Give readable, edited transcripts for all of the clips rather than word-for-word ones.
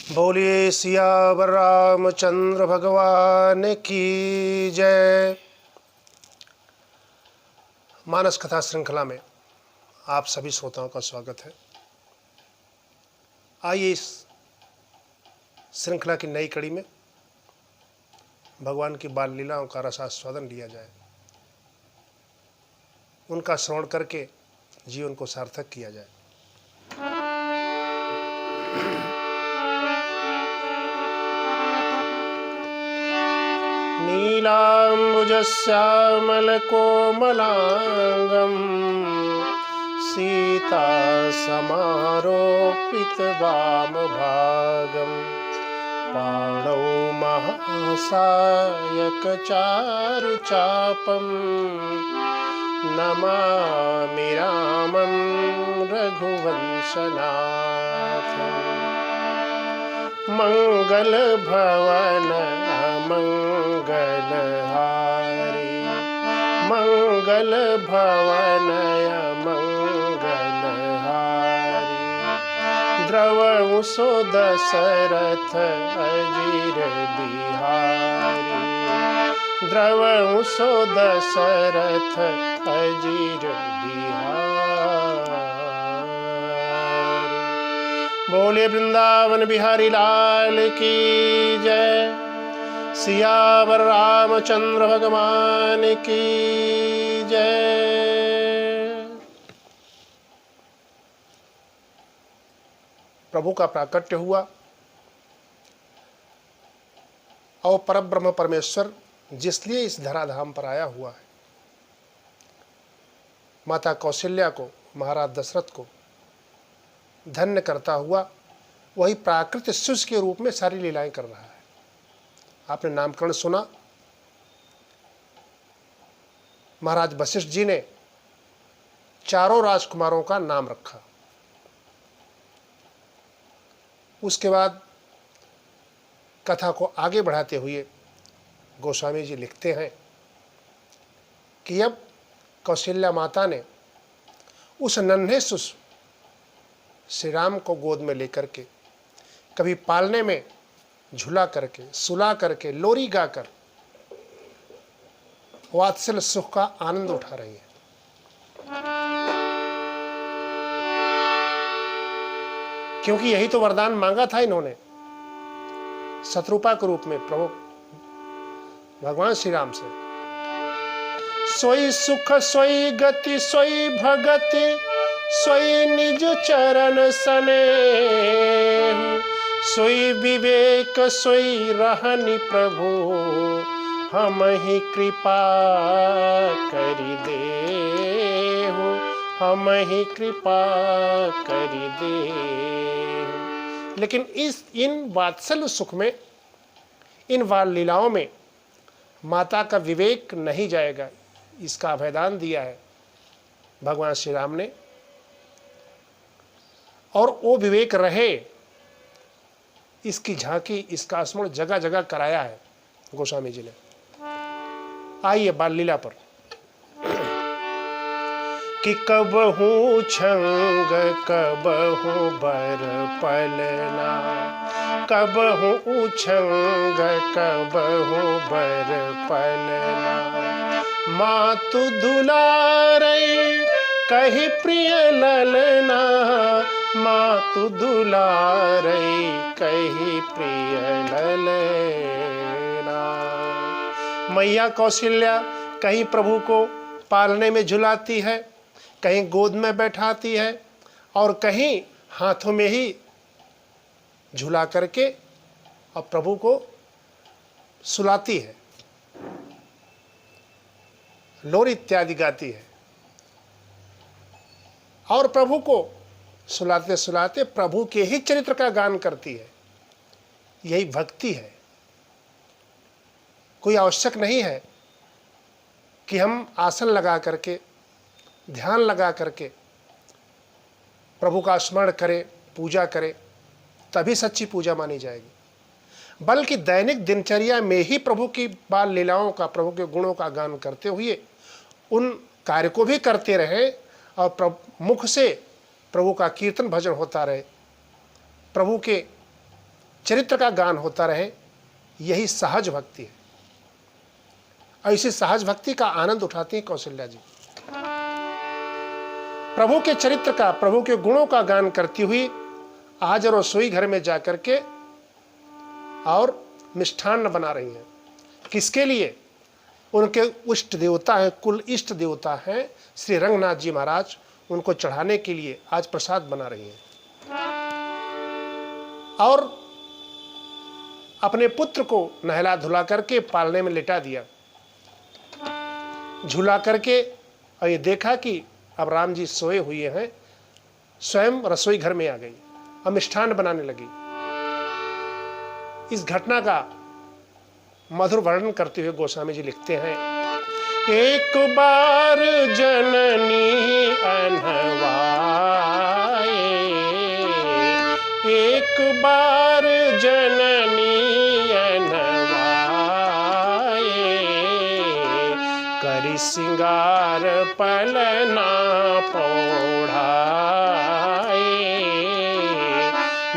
बोलिए सियावर रामचंद्र भगवान की जय। मानस कथा श्रृंखला में आप सभी श्रोताओं का स्वागत है। आइए इस श्रृंखला की नई कड़ी में भगवान की बाल लीलाओं का रसास्वादन लिया जाए, उनका श्रवण करके जीवन को सार्थक किया जाए। नीलाम्बुजश्यामलकोमलाङ्गं सीतासमारोपितवामभागं पाणौ महासायकचारुचापं नमामि रामं रघुवंशनाथम्। मंगलभवन अमंगलहारी, मंगल भवन अमंगलहारी, द्रवहु सो दशरथ अजीर बिहारी, द्रवहु सो दशरथ अजीर बिहारी। बोले वृंदावन बिहारी लाल की जय। सियावर रामचंद्र भगवान की जय। प्रभु का प्राकट्य हुआ और परब्रह्म परमेश्वर जिसलिए इस धराधाम पर आया हुआ है, माता कौशल्या को, महाराज दशरथ को धन्य करता हुआ वही प्राकृत शिष्य के रूप में सारी लीलाएं कर रहा है। आपने नामकरण सुना, महाराज वशिष्ठ जी ने चारों राजकुमारों का नाम रखा। उसके बाद कथा को आगे बढ़ाते हुए गोस्वामी जी लिखते हैं कि अब कौशल्या माता ने उस नन्हे शिशु श्री राम को गोद में लेकर के कभी पालने में झुला करके, सुला करके, लोरी गाकर वात्सल्य सुख का आनंद उठा रही है। क्योंकि यही तो वरदान मांगा था इन्होंने शत्रुपा के रूप में प्रभु भगवान श्री राम से। सोई सुख सोई गति सोई भगति सोई निज चरण सनेहु, सोई विवेक सोई रहनि प्रभु हम ही कृपा करि देहु, हम ही कृपा करि देहु। लेकिन इन वात्सल्य सुख में, इन बाल लीलाओं में माता का विवेक नहीं जाएगा, इसका अभयदान दिया है भगवान श्री राम ने। और वो विवेक रहे, इसकी झांकी, इसका स्मरण जगह जगह कराया है गोस्वामी जी ने। आइए बाल लीला पर कि कब हूँ छंग कब हूँ बर पलना, कब हूँ छंग कब हूँ बर पलना, मातु दुलारे कही प्रिय ललना, मातु दुलारे कही प्रिय ललना। मैया कौशल्या कहीं प्रभु को पालने में झुलाती है, कहीं गोद में बैठाती है और कहीं हाथों में ही झुला करके और प्रभु को सुलाती है, लोरी इत्यादि गाती है और प्रभु को सुलाते सुलाते प्रभु के ही चरित्र का गान करती है। यही भक्ति है। कोई आवश्यक नहीं है कि हम आसन लगा करके, ध्यान लगा करके प्रभु का स्मरण करें, पूजा करें, तभी सच्ची पूजा मानी जाएगी। बल्कि दैनिक दिनचर्या में ही प्रभु की बाल लीलाओं का, प्रभु के गुणों का गान करते हुए उन कार्य को भी करते रहे और मुख से प्रभु का कीर्तन भजन होता रहे, प्रभु के चरित्र का गान होता रहे, यही सहज भक्ति है। ऐसी सहज भक्ति का आनंद उठाती हैं कौशल्या जी। प्रभु के चरित्र का, प्रभु के गुणों का गान करती हुई आज रसोई घर में जाकर के और मिष्ठान्न बना रही हैं। किसके लिए? उनके इष्ट देवता हैं, कुल इष्ट देवता हैं श्री रंगनाथ जी महाराज, उनको चढ़ाने के लिए आज प्रसाद बना रही हैं। और अपने पुत्र को नहला धुला करके पालने में लिटा दिया, झूला करके, और ये देखा कि अब राम जी सोए हुए हैं, स्वयं रसोई घर में आ गई और मिष्ठान्न बनाने लगी। इस घटना का मधुर वर्णन करते हुए गोस्वामी जी लिखते हैं, एक बार जननी अनहवाए, एक बार जननी अनहवाए, करि सिंगार पलना पौढ़ाए,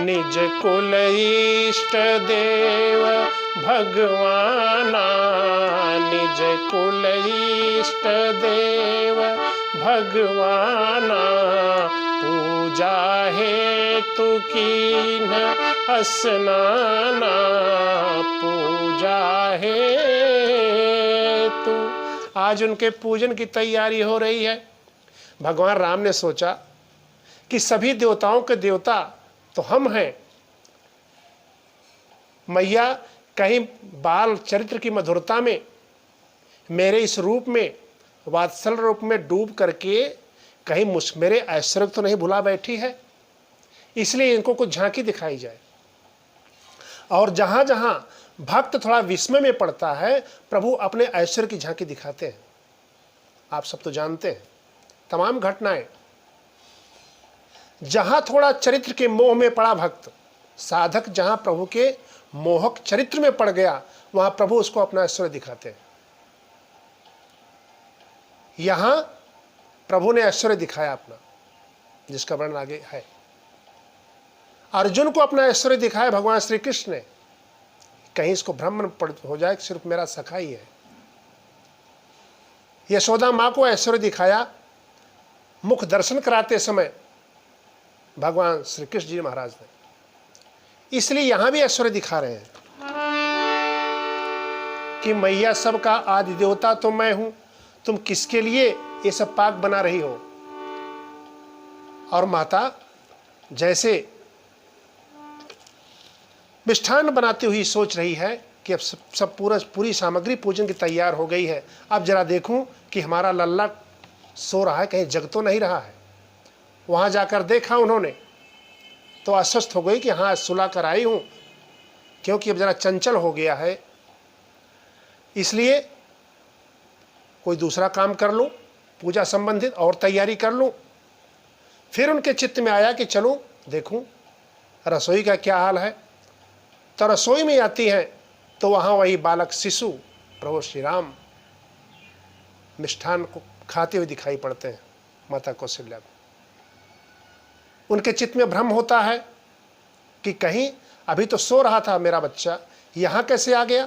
निज कुल इष्ट देव भगवाना, निज कुल इष्ट देव भगवाना, पूजा हेतु कीन स्नाना, पूजा हेतु। आज उनके पूजन की तैयारी हो रही है। भगवान राम ने सोचा कि सभी देवताओं के देवता तो हम हैं, मैया कहीं बाल चरित्र की मधुरता में, मेरे इस रूप में, वात्सल रूप में डूब करके कहीं मेरे ऐश्वर्य तो नहीं भुला बैठी है, इसलिए इनको कुछ झांकी दिखाई जाए। और जहाँ जहाँ भक्त थोड़ा विस्मय में पड़ता है, प्रभु अपने ऐश्वर्य की झांकी दिखाते हैं। आप सब तो जानते हैं तमाम घटनाएं। जहाँ थोड़ा चरित्र के मोह में पड़ा भक्त, साधक जहाँ प्रभु के मोहक चरित्र में पड़ गया, वहां प्रभु उसको अपना ऐश्वर्य दिखाते हैं। यहां प्रभु ने ऐश्वर्य दिखाया अपना, जिसका वर्णन आगे है। अर्जुन को अपना ऐश्वर्य दिखाया भगवान श्री कृष्ण ने, कहीं इसको भ्रम हो जाए सिर्फ मेरा सखा ही है। यशोदा मां को ऐश्वर्य दिखाया मुख दर्शन कराते समय भगवान श्री कृष्ण जी महाराज ने, इसलिए यहां भी ऐश्वर्य दिखा रहे हैं कि मैया सबका आदि देवता तो मैं हूं, तुम किसके लिए ये सब पाक बना रही हो। और माता जैसे मिष्ठान्न बनाती हुई सोच रही है कि अब सब पूरी सामग्री पूजन की तैयार हो गई है, अब जरा देखूं कि हमारा लल्ला सो रहा है, कहीं जग तो नहीं रहा है। वहां जाकर देखा उन्होंने तो आश्वस्त हो गई कि हाँ सुला कर आई हूं, क्योंकि अब जरा चंचल हो गया है, इसलिए कोई दूसरा काम कर लूं, पूजा संबंधित और तैयारी कर लूं। फिर उनके चित्त में आया कि चलूं देखूं रसोई का क्या हाल है। तो रसोई में आती हैं तो वहाँ वही बालक शिशु प्रभु श्री राम मिष्ठान को खाते हुए दिखाई पड़ते हैं माता कौशल्या को। उनके चित्त में भ्रम होता है कि कहीं अभी तो सो रहा था मेरा बच्चा, यहाँ कैसे आ गया।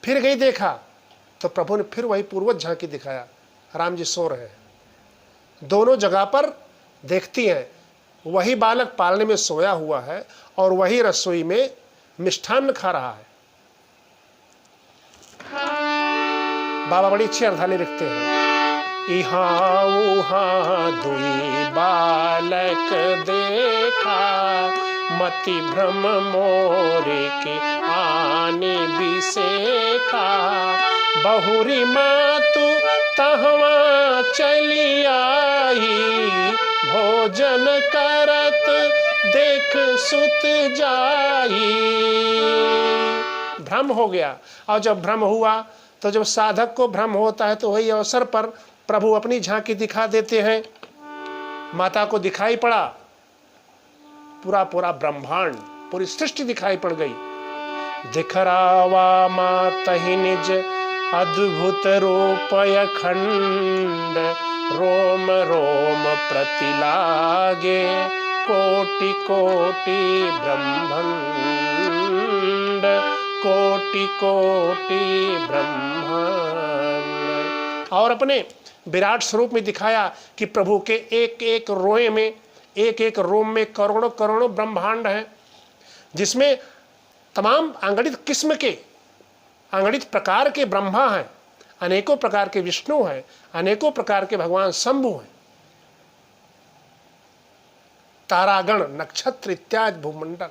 फिर गई देखा तो प्रभु ने फिर वही पूर्वज झांकी दिखाया, राम जी सो रहे हैं। दोनों जगह पर देखती हैं वही बालक पालने में सोया हुआ है और वही रसोई में मिष्ठान्न खा रहा है। बाबा बड़ी अच्छी अर्धानी लिखते हैं, इहाँ उहाँ दुई बालक देखा, मति भ्रम मोरे के आने बिसेखा, बहुरी मातु तहवा चली आई, भोजन करत देख सुत जाई। भ्रम हो गया, और जब भ्रम हुआ तो जब साधक को भ्रम होता है तो वही अवसर पर प्रभु अपनी झांकी दिखा देते हैं। माता को दिखाई पड़ा पूरा पूरा ब्रह्मांड, पूरी सृष्टि दिखाई पड़ गई। दिखरावा माता ही निज अद्भुत रूपय खंड, रोम रोम प्रति लागे, कोटि कोटि ब्रह्मांड, कोटि कोटि ब्रह्मांड। और अपने विराट स्वरूप में दिखाया कि प्रभु के एक एक रोए में, एक एक रोम में करोड़ों करोड़ों ब्रह्मांड हैं, जिसमें तमाम अगणित किस्म के, अगणित प्रकार के ब्रह्मा हैं, अनेकों प्रकार के विष्णु हैं, अनेकों प्रकार के भगवान शंभु हैं। तारागण, नक्षत्र इत्यादि भूमंडल,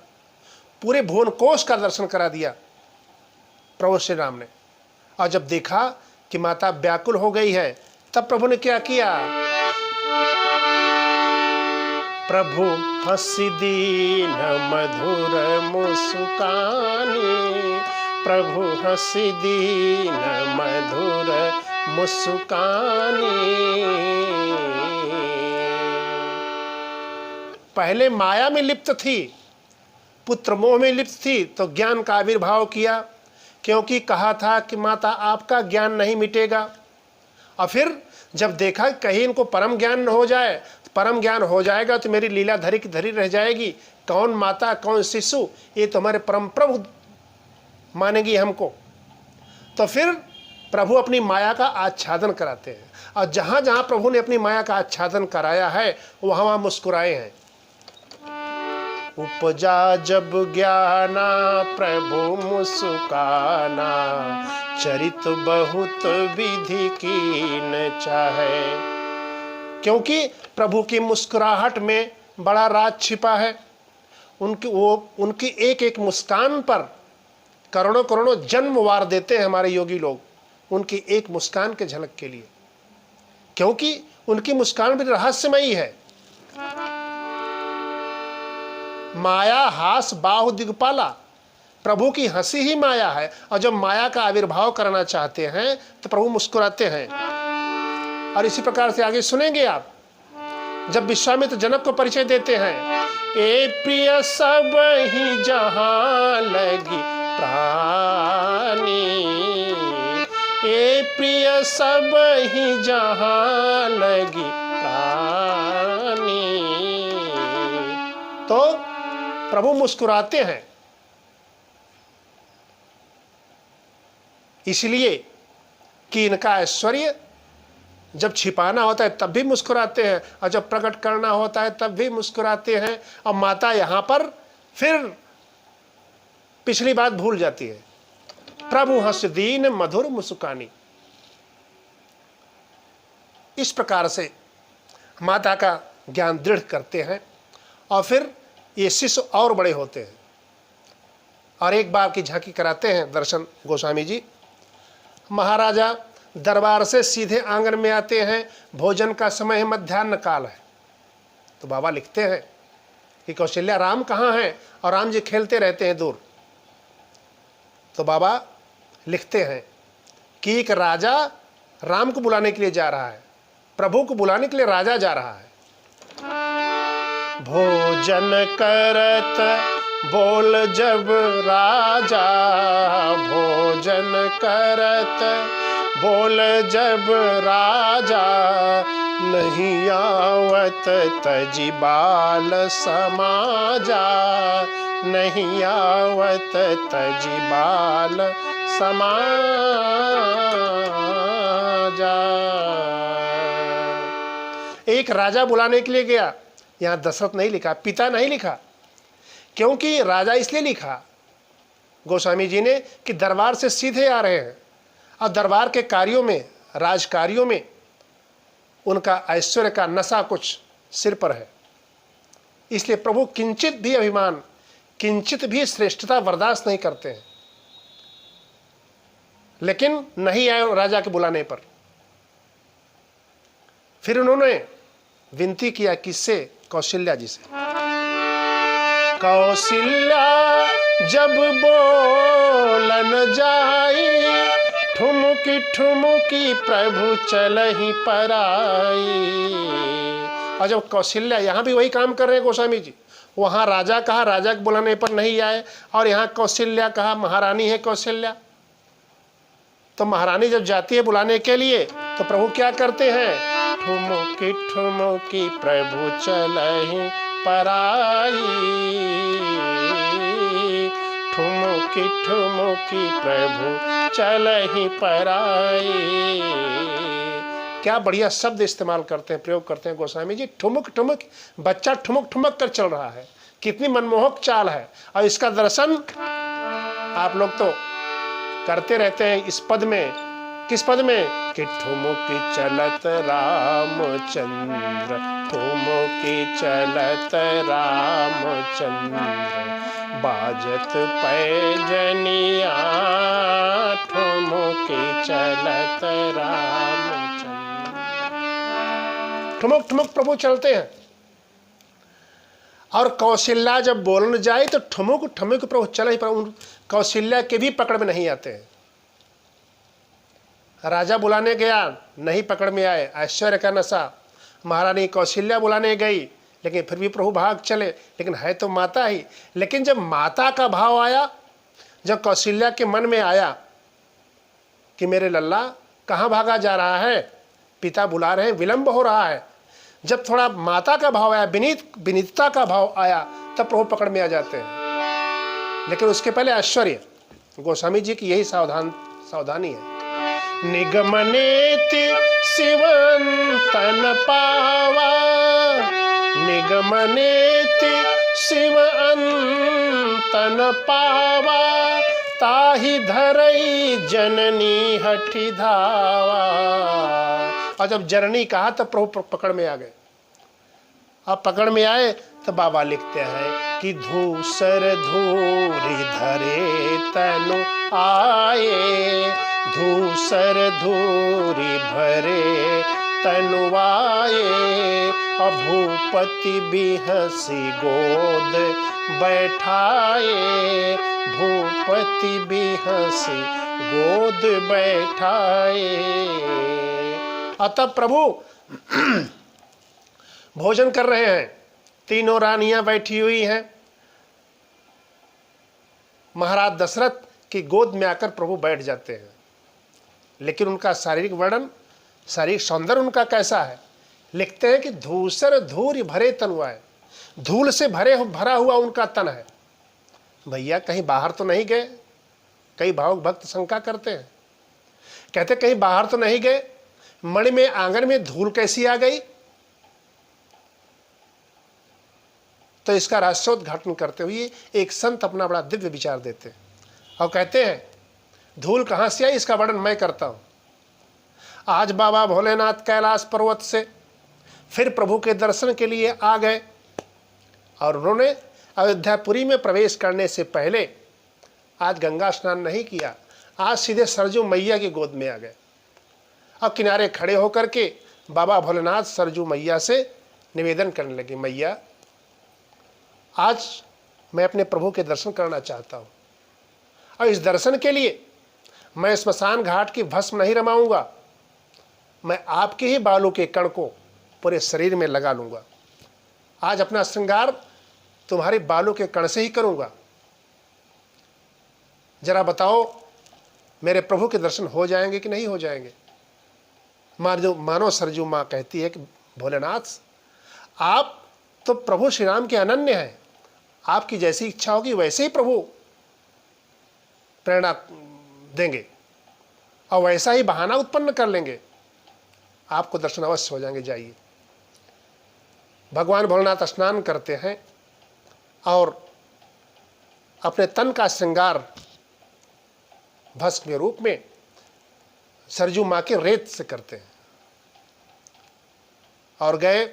पूरे भुवन कोश का दर्शन करा दिया प्रभु श्री राम ने। और जब देखा कि माता व्याकुल हो गई है, तब प्रभु ने क्या किया? प्रभु हंसी दीन मधुर मुस्कानी, प्रभु हंसी दीन मधुर मुस्कानी। पहले माया में लिप्त थी, पुत्र मोह में लिप्त थी, तो ज्ञान का आविर्भाव किया, क्योंकि कहा था कि माता आपका ज्ञान नहीं मिटेगा। और फिर जब देखा कहीं इनको परम ज्ञान न हो जाए, परम ज्ञान हो जाएगा तो मेरी लीला धरी की धरी रह जाएगी, कौन माता कौन शिशु, ये तो हमारे परम प्रभु मानेगी हमको। तो फिर प्रभु अपनी माया का आच्छादन कराते हैं, और जहाँ जहाँ प्रभु ने अपनी माया का आच्छादन कराया है वहाँ वहाँ मुस्कुराए हैं। उपजा जब ज्ञाना प्रभु मुस्काना, चरित बहुत विधि कीन चाहे। क्योंकि प्रभु की मुस्कुराहट में बड़ा राज छिपा है। उनकी एक एक मुस्कान पर करोड़ों करोड़ों जन्म वार देते हैं हमारे योगी लोग, उनकी एक मुस्कान के झलक के लिए, क्योंकि उनकी मुस्कान भी रहस्यमयी है। माया हास बाहु दिगपाला, प्रभु की हंसी ही माया है। और जब माया का आविर्भाव करना चाहते हैं तो प्रभु मुस्कुराते हैं। और इसी प्रकार से आगे सुनेंगे आप, जब विश्वामित्र जनक को परिचय देते हैं, ए प्रिय सब ही जहां लगी प्राणी, ए प्रिय सब ही जहां लगी प्राणी। तो प्रभु मुस्कुराते हैं, इसलिए कि इनका ऐश्वर्य जब छिपाना होता है तब भी मुस्कुराते हैं, और जब प्रकट करना होता है तब भी मुस्कुराते हैं। और माता यहाँ पर फिर पिछली बात भूल जाती है, प्रभु हंस दीन मधुर मुस्कानी। इस प्रकार से माता का ज्ञान दृढ़ करते हैं, और फिर ये शिष्य और बड़े होते हैं। और एक बार की झांकी कराते हैं दर्शन गोस्वामी जी। महाराजा दरबार से सीधे आंगन में आते हैं, भोजन का समय है, मध्याह्न काल है। तो बाबा लिखते हैं कि कौशल्या राम कहाँ हैं, और राम जी खेलते रहते हैं दूर। तो बाबा लिखते हैं कि एक राजा राम को बुलाने के लिए जा रहा है, प्रभु को बुलाने के लिए राजा जा रहा है। भोजन करत बोल जब राजा, भोजन करत बोल जब राजा, नहीं आवत तजी बाल समाजा, नहीं आवत तजी बाल समाजा। एक राजा बुलाने के लिए गया, यहाँ दशरथ नहीं लिखा, पिता नहीं लिखा, क्योंकि राजा इसलिए लिखा गोस्वामी जी ने कि दरबार से सीधे आ रहे हैं, और दरबार के कार्यों में, राजकार्यों में उनका ऐश्वर्य का नशा कुछ सिर पर है। इसलिए प्रभु किंचित भी अभिमान, किंचित भी श्रेष्ठता बर्दाश्त नहीं करते हैं। लेकिन नहीं आए राजा के बुलाने पर। फिर उन्होंने विनती किया किससे? कौशल्या जी से। कौशल्या जब बोलन जाई, ठुमकी ठुमकी प्रभु चलहि पराई। और जब कौशल्या, यहाँ भी वही काम कर रहे हैं गोस्वामी जी, वहाँ राजा कहा, राजा के बुलाने पर नहीं आए, और यहाँ कौशल्या कहा, महारानी है कौशल्या। तो महारानी जब जाती है बुलाने के लिए तो प्रभु क्या करते हैं? ठुमकी ठुमकी प्रभु चलहि पराई, ठुमुकी ठुमुकी प्रभु चलहि पराई। क्या बढ़िया शब्द इस्तेमाल करते हैं, प्रयोग करते हैं गोस्वामी जी। ठुमुक ठुमुक, बच्चा ठुमुक ठुमक कर चल रहा है, कितनी मनमोहक चाल है। और इसका दर्शन आप लोग तो करते रहते हैं इस पद में। किस पद में? कि ठुमुकी चलत रामचंद्र, ठुमुकी चलत रामचंद्र, बाजत पैजनिया, ठुमुकी चलत रामचंद्र। ठुमुक ठुमुक प्रभु चलते हैं। और कौशल्या जब बोलन जाए तो ठुमुक ठुमुक प्रभु चल ही, पर कौशल्या के भी पकड़ में नहीं आते हैं। राजा बुलाने गया, नहीं पकड़ में आए, ऐश्वर्य का नशा। महारानी कौशल्या बुलाने गई, लेकिन फिर भी प्रभु भाग चले, लेकिन है तो माता ही। लेकिन जब माता का भाव आया, जब कौशल्या के मन में आया कि मेरे लल्ला कहाँ भागा जा रहा है, पिता बुला रहे हैं, विलंब हो रहा है, जब थोड़ा माता का भाव आया, विनीतता का भाव आया, तब प्रभु पकड़ में आ जाते हैं। लेकिन उसके पहले ऐश्वर्य, गोस्वामी जी की यही सावधानी है। निगमनेति शिवंतन पावा, निगमनेति शिवंतन पावा, ताहि धरई जननी हठी धावा। और जब जननी कहा तब प्रभु पकड़ में आ गए। अब पकड़ में आए तो बाबा लिखते हैं कि धूसर धूरी धरे तनु आए, धूसर धूरी भरे तनु आए, भूपति बिहसी गोद बैठाए, भूपति बिहसी गोद बैठाए। अतः प्रभु भोजन कर रहे हैं, तीनों रानियां बैठी हुई हैं। महाराज दशरथ की गोद में आकर प्रभु बैठ जाते हैं। लेकिन उनका शारीरिक वर्णन, शारीरिक सौंदर्य उनका कैसा है? लिखते हैं कि धूसर धूर भरे तनुआए, धूल से भरा हुआ उनका तन है। भैया कहीं बाहर तो नहीं गए? कई भावुक भक्त शंका करते हैं, कहते कहीं बाहर तो नहीं गए, मणि में आंगन में धूल कैसी आ गई? तो इसका रहस्योद्घाटन करते हुए एक संत अपना बड़ा दिव्य विचार देते हैं और कहते हैं धूल कहाँ से आई, इसका वर्णन मैं करता हूँ। आज बाबा भोलेनाथ कैलाश पर्वत से फिर प्रभु के दर्शन के लिए आ गए और उन्होंने अयोध्यापुरी में प्रवेश करने से पहले आज गंगा स्नान नहीं किया, आज सीधे सरजू मैया की गोद में आ गए। अब किनारे खड़े होकर के बाबा भोलेनाथ सरजू मैया से निवेदन करने लगे, मैया आज मैं अपने प्रभु के दर्शन करना चाहता हूँ और इस दर्शन के लिए मैं स्मशान घाट की भस्म नहीं रमाऊंगा, मैं आपके ही बालों के कण को पूरे शरीर में लगा लूँगा। आज अपना श्रृंगार तुम्हारे बालों के कण से ही करूँगा। जरा बताओ मेरे प्रभु के दर्शन हो जाएंगे कि नहीं हो जाएंगे? मानो सरजू माँ कहती है कि भोलेनाथ आप तो प्रभु श्री राम के अनन्य हैं, आपकी जैसी इच्छा होगी वैसे ही प्रभु प्रेरणा देंगे और वैसा ही बहाना उत्पन्न कर लेंगे, आपको दर्शन अवश्य हो जाएंगे, जाइए। भगवान भोलेनाथ स्नान करते हैं और अपने तन का श्रृंगार भस्म के रूप में सरजू माँ के रेत से करते हैं और गए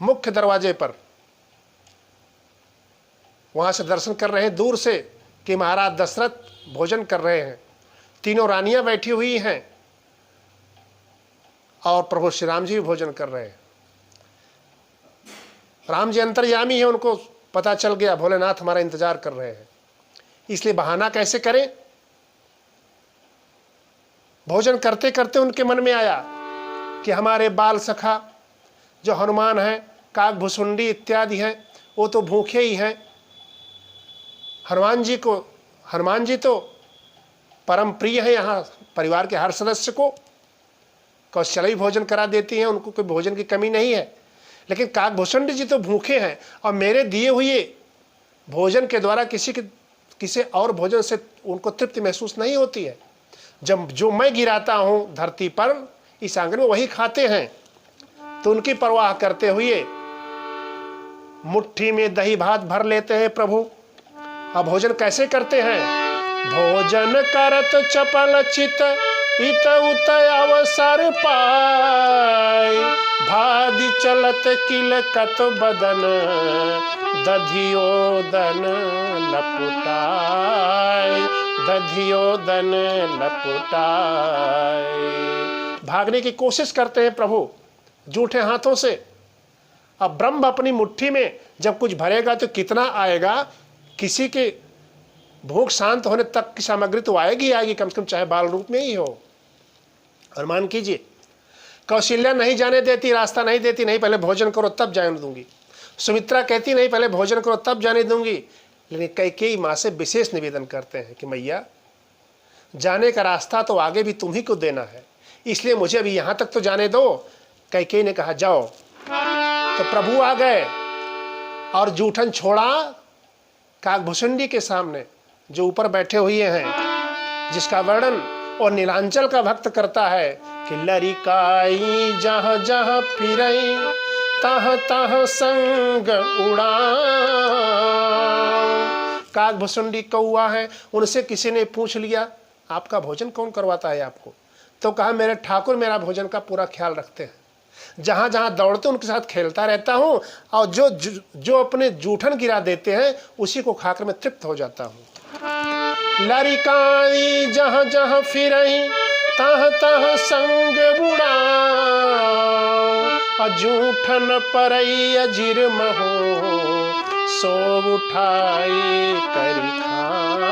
मुख्य दरवाजे पर। वहां से दर्शन कर रहे हैं दूर से कि महाराज दशरथ भोजन कर रहे हैं, तीनों रानियां बैठी हुई हैं और प्रभु श्री राम जी भी भोजन कर रहे हैं। राम जी अंतर्यामी है, उनको पता चल गया भोलेनाथ हमारा इंतजार कर रहे हैं, इसलिए बहाना कैसे करें। भोजन करते करते उनके मन में आया कि हमारे बाल सखा जो हनुमान हैं, काकभुसुंडी इत्यादि हैं, वो तो भूखे ही हैं। हनुमान जी तो परम प्रिय है यहाँ परिवार के हर सदस्य को, कौशल्या भी भोजन करा देती हैं, उनको कोई भोजन की कमी नहीं है। लेकिन काकभूषण जी तो भूखे हैं और मेरे दिए हुए भोजन के द्वारा किसी और भोजन से उनको तृप्ति महसूस नहीं होती है। जब जो मैं गिराता हूँ धरती पर इस आंगन में वही खाते हैं। तो उनकी परवाह करते हुए मुट्ठी में दही भात भर लेते हैं प्रभु। अब भोजन कैसे करते हैं? भोजन करत चपल चित इत उत अवसर पाय, भादि चलत किलकत बदन दधियोदन लपुटाय, दधियोदन लपुटाय। भागने की कोशिश करते हैं प्रभु जूठे हाथों से। अब ब्रह्म अपनी मुट्ठी में जब कुछ भरेगा तो कितना आएगा? किसी के भूख शांत होने तक की सामग्री तो आएगी आएगी, कम से कम चाहे बाल रूप में ही हो। और मान कीजिए कौशल्या नहीं जाने देती, रास्ता नहीं देती, नहीं पहले भोजन करो तब जाने दूंगी। सुमित्रा कहती नहीं पहले भोजन करो तब जाने दूंगी। लेकिन कैकेयी माँ से विशेष निवेदन करते हैं कि मैया जाने का रास्ता तो आगे भी तुम्ही को देना है, इसलिए मुझे अभी यहाँ तक तो जाने दो। कैकेयी ने कहा जाओ। तो प्रभु आ गए और जूठन छोड़ा काकभूषण जी के सामने जो ऊपर बैठे हुए हैं, जिसका वर्णन और नीलांचल का भक्त करता है कि लरिकाई जहाँ जहाँ फिरई तह तह संग उड़ा। काकभूषण जी कौआ है, उनसे किसी ने पूछ लिया आपका भोजन कौन करवाता है आपको? तो कहा मेरे ठाकुर मेरा भोजन का पूरा ख्याल रखते हैं, जहाँ जहाँ दौड़ते उनके साथ खेलता रहता हूँ, और जो अपने जूठन गिरा देते हैं उसी को खाकर मैं तृप्त हो जाता हूँ। लरिकाई जहाँ जहाँ फिरई तह तह संग बुड़ा, जूठन परई अजिर महो सो उठाई करी खाओ,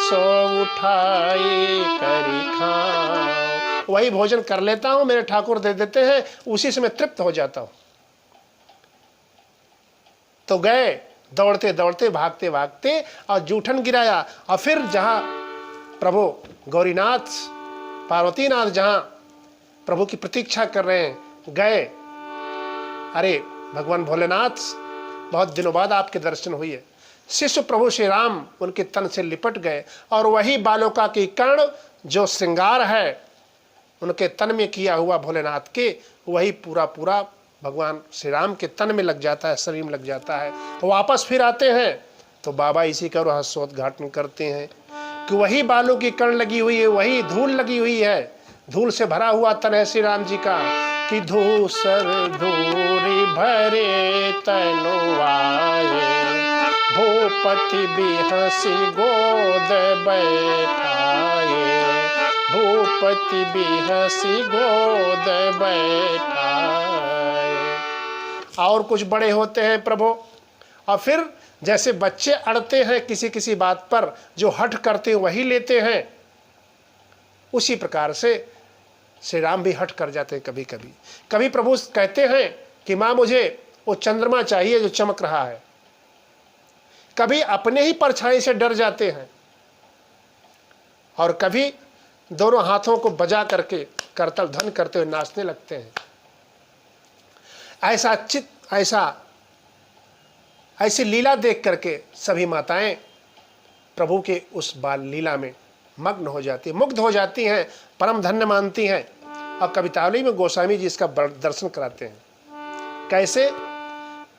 सो उठाई करी खाओ। वही भोजन कर लेता हूँ, मेरे ठाकुर दे देते हैं, उसी से मैं तृप्त हो जाता हूँ। तो गए दौड़ते दौड़ते भागते भागते और जूठन गिराया। और फिर जहाँ प्रभु गौरीनाथ पार्वतीनाथ जहाँ प्रभु की प्रतीक्षा कर रहे हैं गए। अरे भगवान भोलेनाथ बहुत दिनों बाद आपके दर्शन हुई है। शिष्य प्रभु श्री राम उनके तन से लिपट गए और वही बालोका की कर्ण जो श्रृंगार है उनके तन में किया हुआ भोलेनाथ के, वही पूरा पूरा भगवान श्री राम के तन में लग जाता है, शरीर में लग जाता है। तो वापस फिर आते हैं तो बाबा इसी का रहस्योद्घाटन करते हैं कि वही बालों की कर्ण लगी हुई है, वही धूल लगी हुई है, धूल से भरा हुआ तन है श्री राम जी का। कि धूसर धूरी भरे तनुआए, भूपति बिहसी गोद बैठाए, भूपति बिहसी गोद बैठाए। और कुछ बड़े होते हैं प्रभु। और फिर जैसे बच्चे अड़ते हैं किसी किसी बात पर, जो हठ करते हैं वही लेते हैं, उसी प्रकार से श्री राम भी हट कर जाते हैं कभी कभी। कभी प्रभु कहते हैं कि माँ मुझे वो चंद्रमा चाहिए जो चमक रहा है। कभी अपने ही परछाई से डर जाते हैं और कभी दोनों हाथों को बजा करके करतल ध्वनि करते हुए नाचने लगते हैं। ऐसी लीला देख करके सभी माताएं प्रभु के उस बाल लीला में मग्न हो जाती, मुग्ध हो जाती हैं, परम धन्य मानती हैं। और कवितावली में गोस्वामी जी इसका दर्शन कराते हैं। कैसे?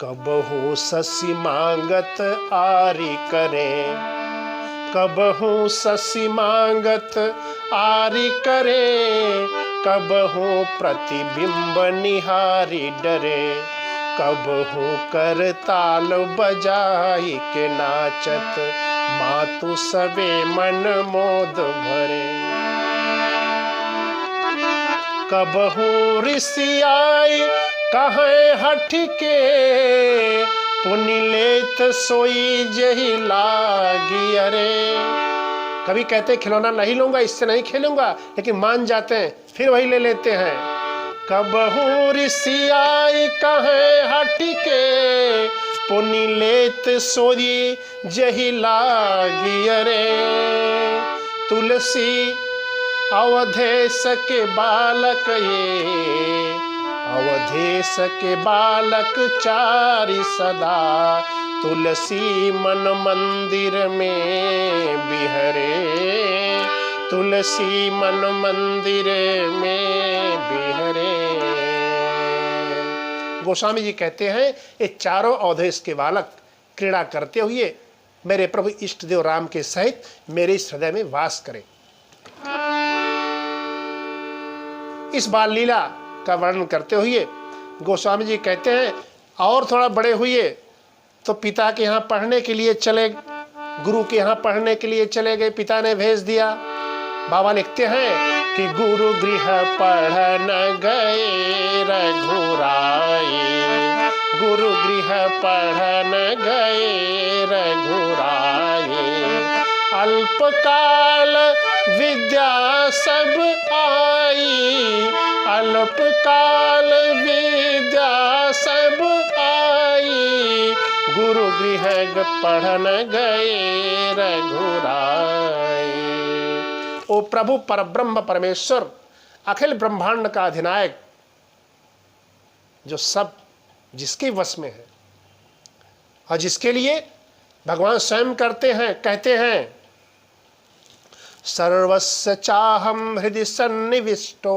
कब हो शशि मांगत आरी करे, कब हो शशि मांगत आरी करे, कब हो प्रतिबिंब निहारी डरे, कब हो कर ताल बजाई के नाचत, मातु सबे मन मोद भरे। कब हो ऋषि आई कहे हठ के, पुनि लेत सोई जही लागी अरे। कभी कहते खिलौना नहीं लूंगा, इससे नहीं खेलूंगा, लेकिन मान जाते हैं, फिर वही ले लेते हैं। कब हो ऋषि आई कहे हठ के, पुनि लेत सोई जही लागी अरे। तुलसी अवधेश के बालक ये, अवधेश के बालक चारि सदा, तुलसी मन मंदिर में बिहरे, तुलसी मन मंदिर में बिहरे। गोस्वामी जी कहते हैं ये चारों अवधेश के बालक क्रीड़ा करते हुए मेरे प्रभु इष्ट देव राम के सहित मेरे इस हृदय में वास करें। इस बाल लीला का वर्णन करते हुए गोस्वामी जी कहते हैं और थोड़ा बड़े हुए तो पिता के यहाँ पढ़ने के लिए चले, गुरु के यहाँ पढ़ने के लिए चले गए, पिता ने भेज दिया। बाबा लिखते हैं कि गुरु गृह पढ़न गए रघुराई, गुरु गृह पढ़न गए रघुराई, अल्पकाल विद्या सब आई, अल्पकाल विद्या सब आई, गुरु गृह पढ़न गए रघुराई। ओ प्रभु परब्रह्म परमेश्वर अखिल ब्रह्मांड का अधिनायक, जो सब जिसके वश में है और जिसके लिए भगवान स्वयं कहते हैं सर्वस्य चाहम हृदि सन्निविष्टो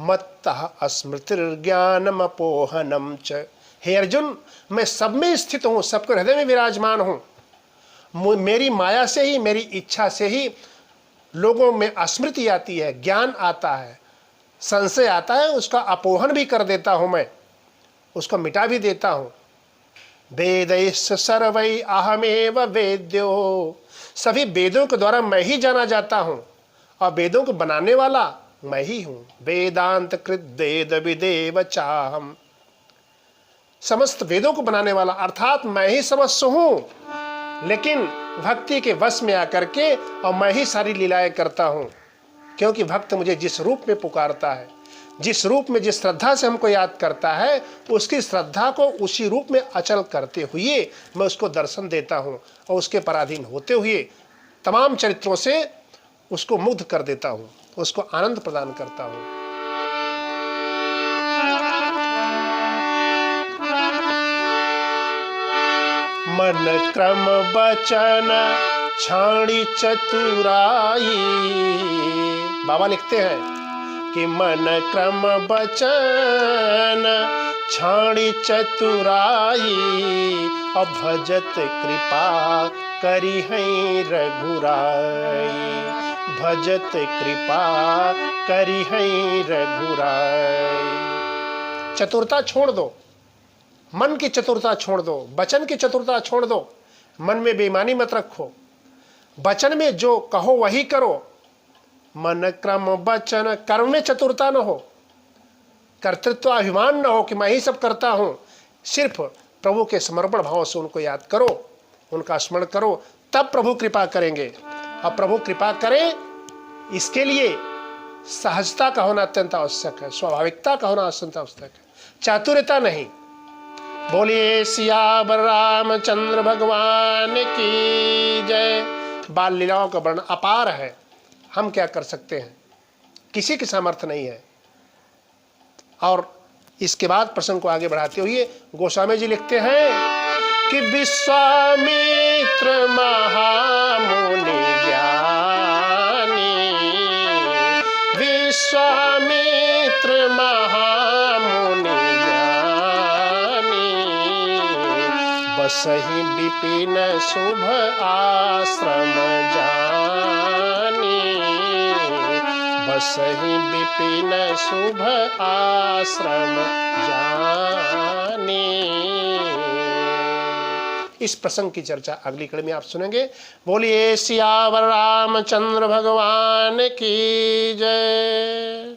मत्तः स्मृतिर्ज्ञानम अपोहनम च। हे अर्जुन, मैं सब में स्थित हूँ, सबके हृदय में विराजमान हूँ। मेरी माया से ही, मेरी इच्छा से ही लोगों में स्मृति आती है, ज्ञान आता है, संशय आता है, उसका अपोहन भी कर देता हूँ, मैं उसको मिटा भी देता हूँ। वेदैश्च सर्वै अहमेव वेद्यो, सभी वेदों के द्वारा मैं ही जाना जाता हूँ और वेदों को बनाने वाला मैं ही हूँ। वेदांत कृत वेद विदेव चाहम, समस्त वेदों को बनाने वाला अर्थात मैं ही समस्त हूँ, लेकिन भक्ति के वश में आकर के और मैं ही सारी लीलाएं करता हूँ। क्योंकि भक्त मुझे जिस रूप में पुकारता है, जिस रूप में, जिस श्रद्धा से हमको याद करता है, उसकी श्रद्धा को उसी रूप में अचल करते हुए मैं उसको दर्शन देता हूँ और उसके पराधीन होते हुए तमाम चरित्रों से उसको मुग्ध कर देता हूँ, उसको आनंद प्रदान करता हूँ। मन क्रम बचन छाणी चतुराई, बाबा लिखते हैं कि मन क्रम बचन छाणी चतुराई, और भजत कृपा करी है रघुराई, भजत कृपा करी है रघुराई। चतुरता छोड़ दो, मन की चतुरता छोड़ दो, वचन की चतुरता छोड़ दो, मन में बेईमानी मत रखो, वचन में जो कहो वही करो। मन क्रम वचन, कर्म में चतुरता न हो, कर्तृत्व अभिमान न हो कि मैं ही सब करता हूँ। सिर्फ प्रभु के समर्पण भाव से उनको याद करो, उनका स्मरण करो, तब प्रभु कृपा करेंगे। और प्रभु कृपा करें इसके लिए सहजता का होना अत्यंत आवश्यक है, स्वाभाविकता का होना अत्यंत आवश्यक है, चातुर्यता नहीं। बोलिए सियावर रामचंद्र भगवान की जय। बाल लीलाओं का वर्णन अपार है, हम क्या कर सकते हैं, किसी की सामर्थ्य नहीं है। और इसके बाद प्रसंग को आगे बढ़ाते हुए गोस्वामी जी लिखते हैं कि विश्वामित्र महामुनि ज्ञानी, विश्वामित्र महामुनि ज्ञानी, बसहि विपिन शुभ आश्रम जानी, बसहि विपिन शुभ आश्रम जानी। इस प्रसंग की चर्चा अगली कड़ी में आप सुनेंगे। बोलिए सियावर रामचंद्र भगवान की जय।